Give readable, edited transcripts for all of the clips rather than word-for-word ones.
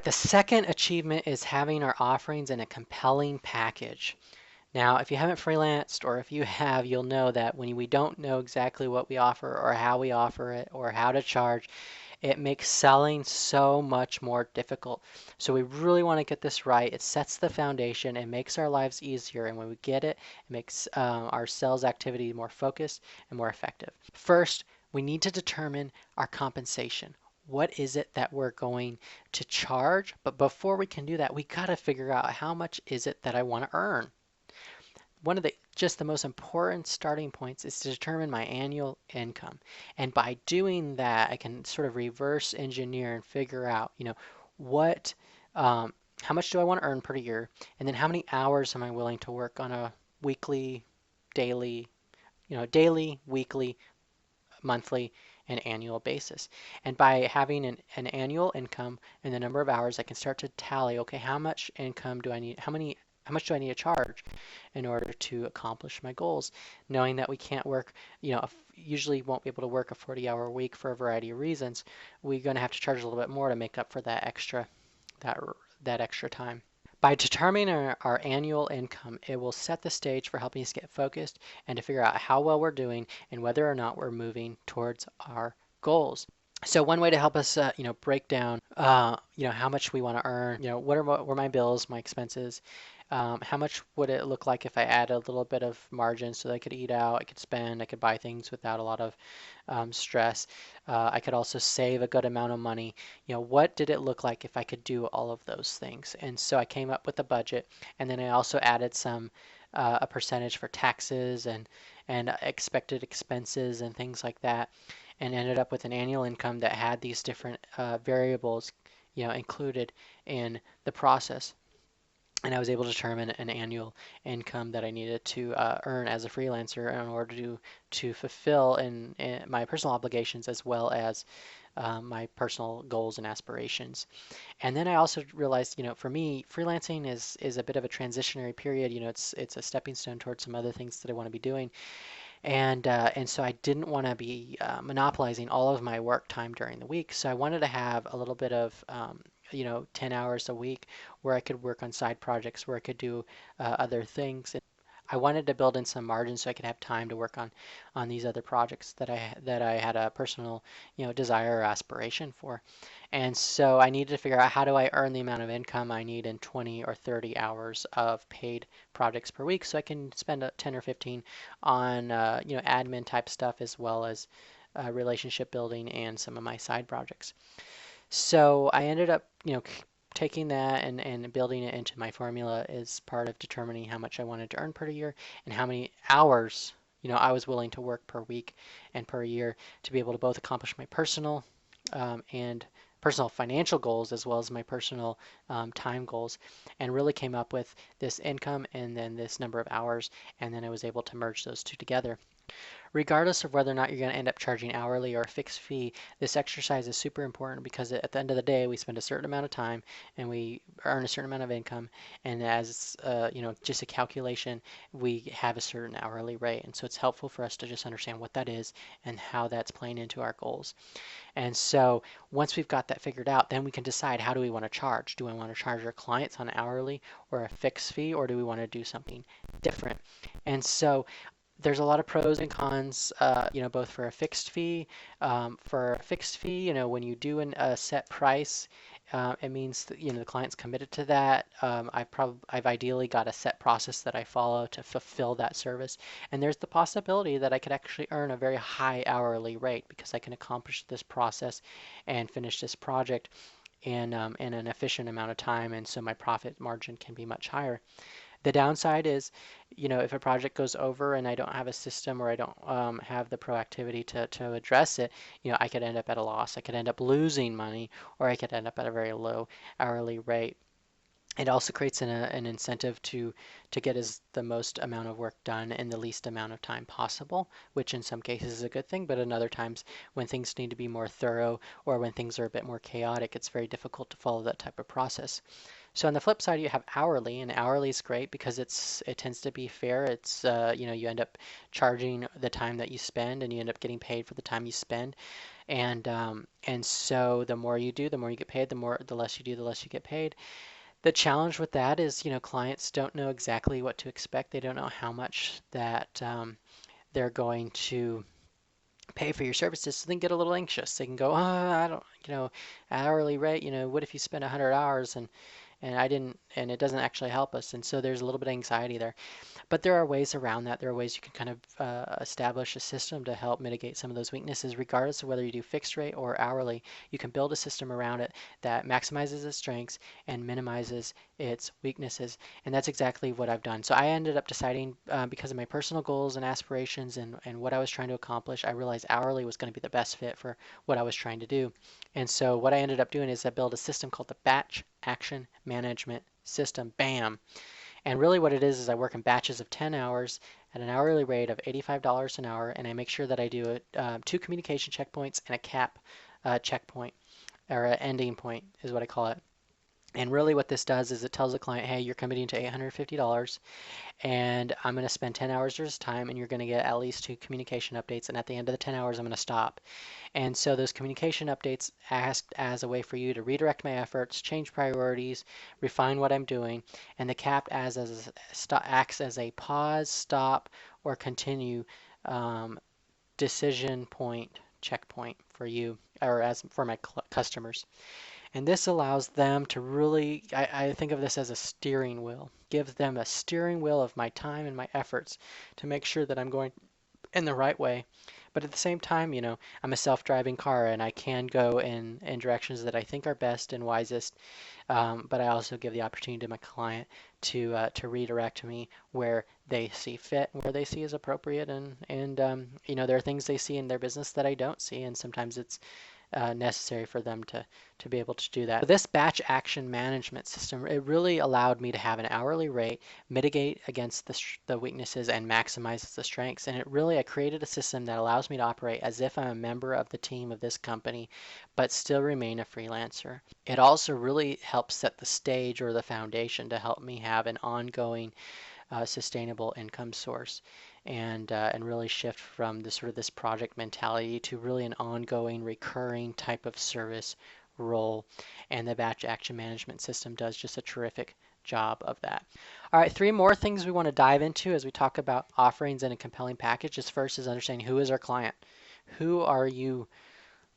The second achievement is having our offerings in a compelling package. Now, if you haven't freelanced, or if you have, you'll know that when we don't know exactly what we offer or how we offer it or how to charge, it makes selling so much more difficult. So we really want to get this right. It sets the foundation, it makes our lives easier, and when we get it, it makes our sales activity more focused and more effective. First, we need to determine our compensation. What is it that we're going to charge? But before we can do that, we got to figure out how much is it that I want to earn. One of the most important starting points is to determine my annual income. And by doing that, I can sort of reverse engineer and figure out, what, how much do I want to earn per year, and then how many hours am I willing to work on a weekly, daily, daily, weekly, monthly, and annual basis. And by having an annual income and the number of hours, I can start to tally, okay, how much income do I need? How much do I need to charge in order to accomplish my goals? Knowing that we can't work, usually won't be able to work a 40-hour week for a variety of reasons, we're going to have to charge a little bit more to make up for that that extra time. By determining our annual income, it will set the stage for helping us get focused and to figure out how well we're doing and whether or not we're moving towards our goals. So one way to help us, break down, how much we want to earn, what were my bills, my expenses, how much would it look like if I add a little bit of margin so that I could eat out, I could spend, I could buy things without a lot of stress. I could also save a good amount of money. What did it look like if I could do all of those things? And so I came up with a budget, and then I also added a percentage for taxes and expected expenses and things like that, and ended up with an annual income that had these different variables, included in the process. And I was able to determine an annual income that I needed to earn as a freelancer in order to fulfill in my personal obligations as well as my personal goals and aspirations. And then I also realized, for me, freelancing is a bit of a transitionary period. It's a stepping stone towards some other things that I want to be doing. And so I didn't want to be monopolizing all of my work time during the week. So I wanted to have a little bit of 10 hours a week where I could work on side projects, where I could do other things. And I wanted to build in some margin so I could have time to work on these other projects that I had a personal desire or aspiration for. And so I needed to figure out how do I earn the amount of income I need in 20 or 30 hours of paid projects per week so I can spend 10 or 15 on admin type stuff as well as relationship building and some of my side projects. So I ended up, taking that and building it into my formula as part of determining how much I wanted to earn per year and how many hours, I was willing to work per week and per year to be able to both accomplish my and personal financial goals as well as my personal time goals, and really came up with this income and then this number of hours, and then I was able to merge those two together. Regardless of whether or not you're going to end up charging hourly or a fixed fee, this exercise is super important because at the end of the day, we spend a certain amount of time and we earn a certain amount of income. And as just a calculation, we have a certain hourly rate. And so it's helpful for us to just understand what that is and how that's playing into our goals. And so once we've got that figured out, then we can decide how do we want to charge. Do I want to charge our clients on hourly or a fixed fee, or do we want to do something different? And so there's a lot of pros and cons, both for a fixed fee. For a fixed fee, when you do a set price, it means that the client's committed to that. I've ideally got a set process that I follow to fulfill that service, and there's the possibility that I could actually earn a very high hourly rate because I can accomplish this process and finish this project in an efficient amount of time, and so my profit margin can be much higher. The downside is, if a project goes over and I don't have a system or I don't have the proactivity to address it, I could end up at a loss. I could end up losing money, or I could end up at a very low hourly rate. It also creates an incentive to get the most amount of work done in the least amount of time possible, which in some cases is a good thing, but in other times when things need to be more thorough or when things are a bit more chaotic, it's very difficult to follow that type of process. So on the flip side, you have hourly, and hourly is great because it tends to be fair. It's you end up charging the time that you spend, and you end up getting paid for the time you spend. And so the more you do, the more you get paid. The less you do, the less you get paid. The challenge with that is, clients don't know exactly what to expect. They don't know how much that they're going to pay for your services, so they can get a little anxious. They can go, oh, I don't, hourly rate, what if you spend 100 hours and I didn't, and it doesn't actually help us. And so there's a little bit of anxiety there. But there are ways around that. There are ways you can kind of establish a system to help mitigate some of those weaknesses, regardless of whether you do fixed rate or hourly. You can build a system around it that maximizes its strengths and minimizes its weaknesses. And that's exactly what I've done. So I ended up deciding, because of my personal goals and aspirations and what I was trying to accomplish, I realized hourly was going to be the best fit for what I was trying to do. And so what I ended up doing is I built a system called the Batch Action Management System, BAM. And really what it is I work in batches of 10 hours at an hourly rate of $85 an hour, and I make sure that I do two communication checkpoints and a cap checkpoint, or an ending point is what I call it. And really what this does is it tells the client, hey, you're committing to $850 and I'm going to spend 10 hours of his time and you're going to get at least two communication updates, and at the end of the 10 hours I'm going to stop. And so those communication updates asked as a way for you to redirect my efforts, change priorities, refine what I'm doing, and the cap acts as a pause, stop, or continue decision point checkpoint for you, or as for my customers. And this allows them to really, I think of this as a steering wheel, gives them a steering wheel of my time and my efforts to make sure that I'm going in the right way. But at the same time, I'm a self-driving car and I can go in directions that I think are best and wisest. But I also give the opportunity to my client to redirect me where they see fit, where they see is appropriate, and there are things they see in their business that I don't see, and sometimes it's necessary for them to be able to do that. So this batch action management system, it really allowed me to have an hourly rate, mitigate against the weaknesses, and maximizes the strengths. And I created a system that allows me to operate as if I'm a member of the team of this company, but still remain a freelancer. It also really helps set the stage or the foundation to help me have an ongoing sustainable income source, and really shift from this project mentality to really an ongoing recurring type of service role. And the batch action management system does just a terrific job of that. All right, three more things we want to dive into as we talk about offerings and a compelling package. Is first is understanding who is our client. Who are you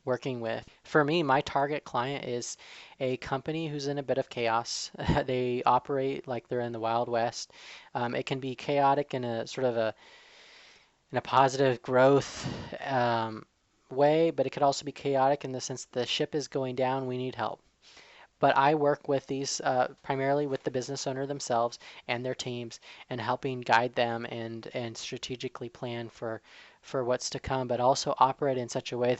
working with? For me, my target client is a company who's in a bit of chaos. They operate like they're in the Wild West. It can be chaotic in a sort of in a positive growth way, but it could also be chaotic in the sense the ship is going down, we need help. But I work with these primarily with the business owner themselves and their teams, and helping guide them and strategically plan for what's to come, but also operate in such a way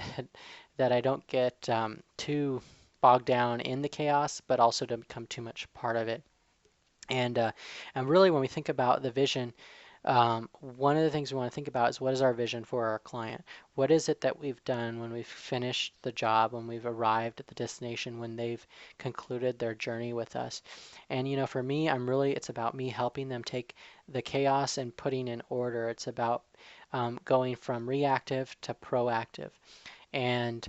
that I don't get too bogged down in the chaos, but also don't become too much part of it. And really, when we think about the vision, one of the things we want to think about is what is our vision for our client? What is it that we've done when we've finished the job, when we've arrived at the destination, when they've concluded their journey with us? And for me, it's about me helping them take the chaos and putting in order. It's about going from reactive to proactive. And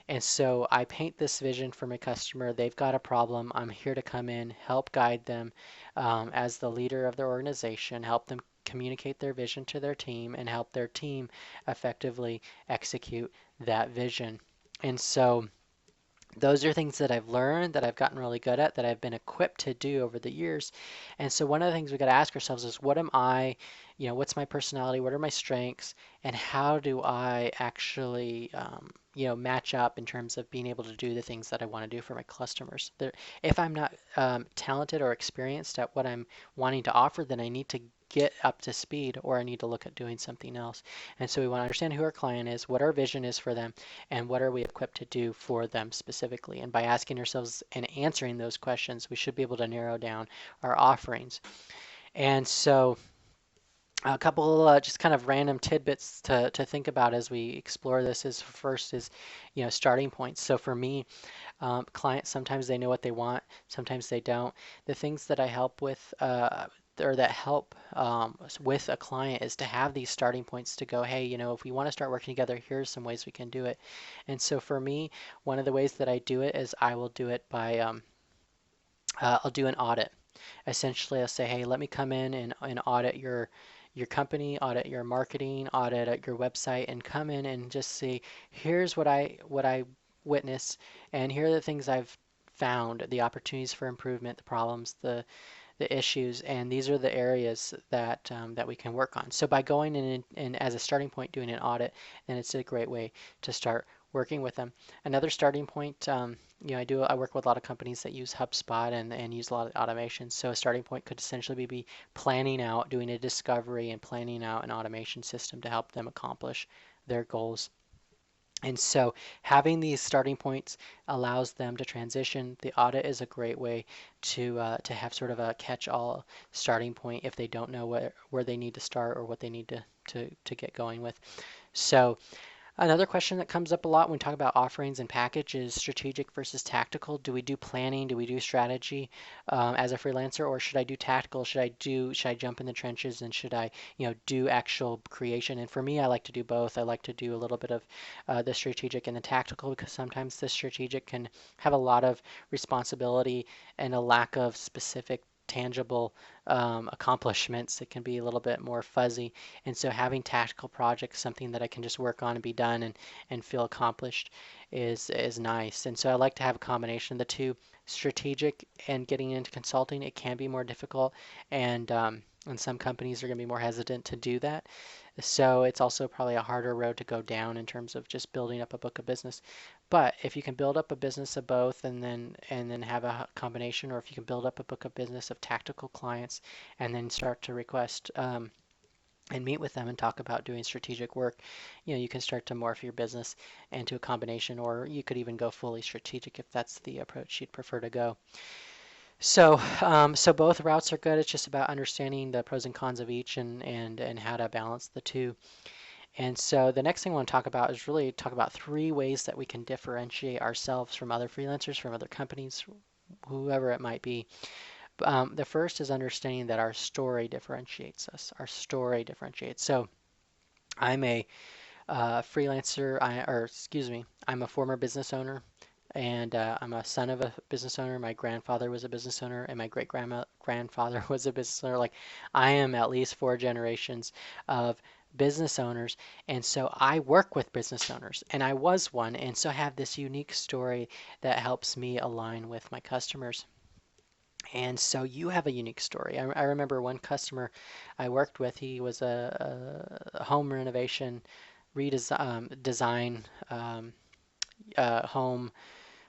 and so I paint this vision for my customer. They've got a problem. I'm here to come in, help guide them as the leader of their organization, help them communicate their vision to their team, and help their team effectively execute that vision. And so those are things that I've learned, that I've gotten really good at, that I've been equipped to do over the years. And so one of the things we got to ask ourselves is, what am I, what's my personality, what are my strengths, and how do I actually, match up in terms of being able to do the things that I want to do for my customers. If I'm not talented or experienced at what I'm wanting to offer, then I need to get up to speed or I need to look at doing something else. And so we want to understand who our client is, what our vision is for them, and what are we equipped to do for them specifically. And by asking ourselves and answering those questions, we should be able to narrow down our offerings. And so a couple just kind of random tidbits to think about as we explore this is first is starting points. So for me, clients, sometimes they know what they want, sometimes they don't. The things that I help with or that help with a client is to have these starting points to go, hey, if we want to start working together, here's some ways we can do it. And so for me, one of the ways that I do it is I will do it by I'll do an audit. Essentially, I'll say, hey, let me come in and audit your company, audit your marketing, audit at your website, and come in and just see, here's what I witnessed, and here are the things I've found, the opportunities for improvement, the problems, the issues, and these are the areas that we can work on. So by going in and as a starting point doing an audit, then it's a great way to start working with them. Another starting point, I work with a lot of companies that use HubSpot and use a lot of automation. So a starting point could essentially be planning out, doing a discovery and planning out an automation system to help them accomplish their goals. And so having these starting points allows them to transition. The audit is a great way to have sort of a catch-all starting point if they don't know where they need to start or what they need to get going with. So another question that comes up a lot when we talk about offerings and packages, strategic versus tactical. Do we do planning? Do we do strategy as a freelancer, or should I do tactical? Should I jump in the trenches and should I, do actual creation? And for me, I like to do both. I like to do a little bit of the strategic and the tactical because sometimes the strategic can have a lot of responsibility and a lack of specific tangible accomplishments. It can be a little bit more fuzzy. And so having tactical projects, something that I can just work on and be done and feel accomplished is nice. And so I like to have a combination of the two. Strategic and getting into consulting, it can be more difficult and some companies are going to be more hesitant to do that. So it's also probably a harder road to go down in terms of just building up a book of business. But if you can build up a business of both and then have a combination, or if you can build up a book of business of tactical clients and then start to request and meet with them and talk about doing strategic work, you can start to morph your business into a combination, or you could even go fully strategic if that's the approach you'd prefer to go. So both routes are good. It's just about understanding the pros and cons of each and how to balance the two. And so the next thing I want to talk about is really talk about three ways that we can differentiate ourselves from other freelancers, from other companies, whoever it might be. The first is understanding that our story differentiates us. Our story differentiates. So I'm a freelancer, or excuse me, I'm a former business owner, and I'm a son of a business owner. My grandfather was a business owner, and my great grandfather was a business owner. Like I am at least four generations of business owners, and so I work with business owners, and I was one, and so I have this unique story that helps me align with my customers. And so you have a unique story. I remember one customer I worked with, he was a home renovation, redesign, design, home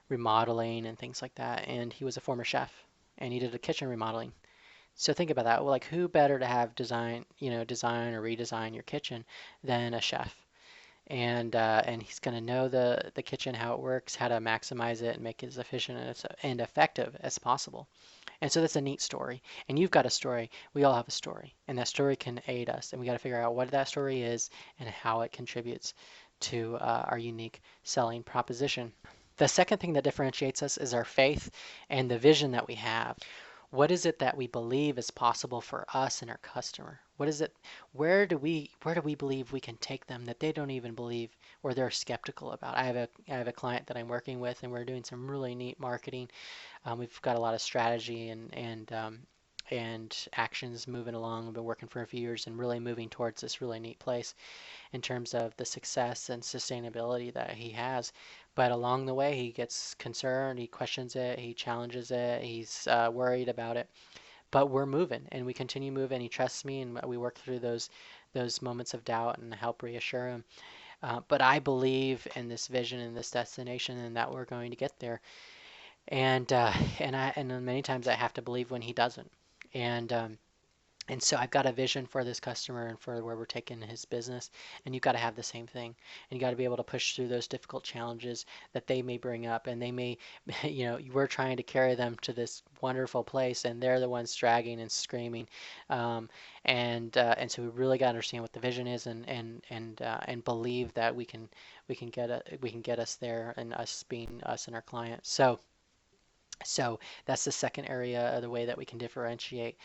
remodeling and things like that. And he was a former chef and he did a kitchen remodeling. So think about that. Well, like who better to have design or redesign your kitchen than a chef? And he's going to know the kitchen, how it works, how to maximize it and make it as efficient and effective as possible. And so that's a neat story. And you've got a story. We all have a story. And that story can aid us. And we got to figure out what that story is and how it contributes to our unique selling proposition. The second thing that differentiates us is our faith and the vision that we have. What is it that we believe is possible for us and our customer? What is it? Where do we believe we can take them that they don't even believe or they're skeptical about? I have a client that I'm working with, and we're doing some really neat marketing. We've got a lot of strategy and actions moving along. We've been working for a few years and really moving towards this really neat place in terms of the success and sustainability that he has. But along the way, he gets concerned, he questions it, he challenges it, he's worried about it. But we're moving, and we continue moving. He trusts me, and we work through those moments of doubt and help reassure him. But I believe in this vision and this destination and that we're going to get there. And and many times I have to believe when he doesn't. And and so I've got a vision for this customer and for where we're taking his business, and you've got to have the same thing. And you got to be able to push through those difficult challenges that they may bring up, and they may, we're trying to carry them to this wonderful place, and they're the ones dragging and screaming, um, and so we really got to understand what the vision is, and believe that we can get us there, and us being us and our client. So that's the second area of the way that we can differentiate.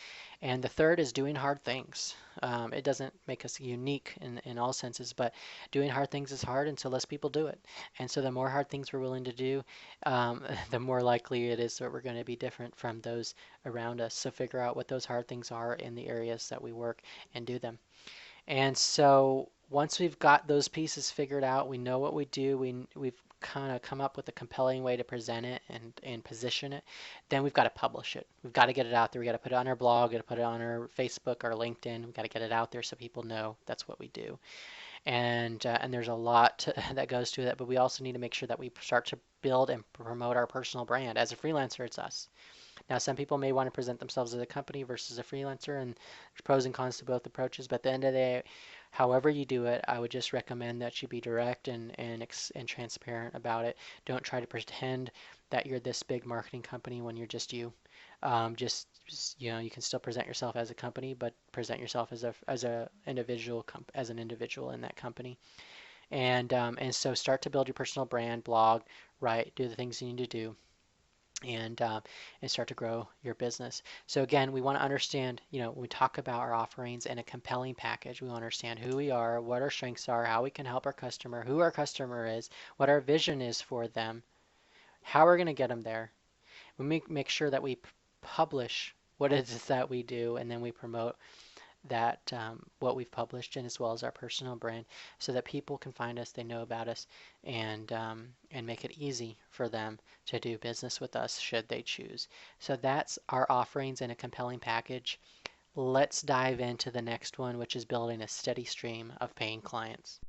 And the third is doing hard things. It doesn't make us unique in all senses, but doing hard things is hard, and so less people do it. And so the more hard things we're willing to do, the more likely it is that we're going to be different from those around us. So figure out what those hard things are in the areas that we work and do them. And so once we've got those pieces figured out, we know what we do, we've kind of come up with a compelling way to present it and position it, then we've got to publish it. We've got to get it out there. We've got to put it on our blog, we've got to put it on our Facebook, our LinkedIn. We've got to get it out there so people know that's what we do. And there's a lot that goes to that, but we also need to make sure that we start to build and promote our personal brand. As a freelancer, it's us. Now, some people may want to present themselves as a company versus a freelancer, and there's pros and cons to both approaches. But at the end of the day, however you do it, I would just recommend that you be direct and transparent about it. Don't try to pretend that you're this big marketing company when you're just you. You can still present yourself as a company, but present yourself as a individual as an individual in that company. And so start to build your personal brand, blog, write, do the things you need to do, and start to grow your business. So again, we want to understand, when we talk about our offerings and a compelling package, we want to understand who we are, what our strengths are, how we can help our customer, who our customer is, what our vision is for them, how we're going to get them there. We make sure that we publish what it is that we do, and then we promote that what we've published, and as well as our personal brand, so that people can find us, they know about us, and make it easy for them to do business with us should they choose. So that's our offerings in a compelling package. Let's dive into the next one, which is building a steady stream of paying clients.